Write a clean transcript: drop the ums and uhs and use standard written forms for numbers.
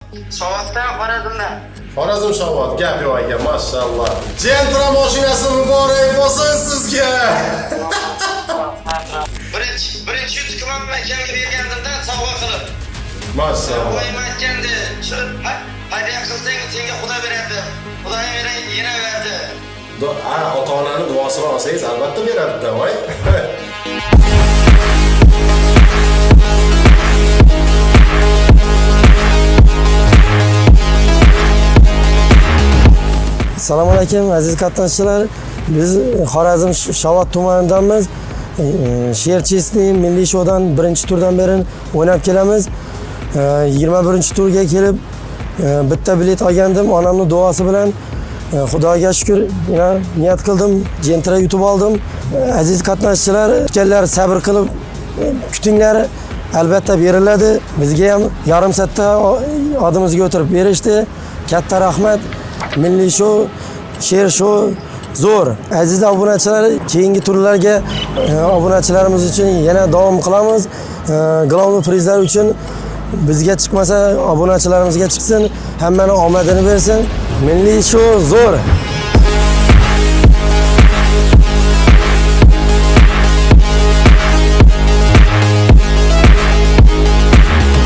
Soatdan Xorazmdan. Xorazm Shovot, gap yo'q ekan, mashalloh. Gentra mashinasi muborak bo'lsin sizga. Birinchi yutuqimni akamga bergandimda sovg'a qilib. Mashalloh. Oyim aytgandi, shu hadya qilsang senga Xudo beradi. Xudoyim yana beradi. Ota-onani duosini olsangiz albatta beradi-da, voy. Assalomu alaykum aziz qatnashchilar. Biz Xorazm Shovot tumanidamiz. Sherchesniy milliy shoudan birinchi turdan beri o'ynab kelamiz. 21-turga kelib bitta bilet olgandim onamning duosi bilan. Xudoga shukr, niyat qildim, Gentra yutib oldim. Aziz qatnashchilar, kutganlar sabr qilib kutinglar, albatta beriladi. Bizga ham yarim soatda odimizga o'tirib berishdi. Katta rahmat. Milliy shou, sher shou zo'r. Aziz obunachilar, keyingi turlarga obunachilarimiz uchun yana davom qilamiz. Glavniy prizlar uchun bizga chiqmasa obunachilarimizga chiqsin. Hammani omadini bersin. Milliy shou zo'r.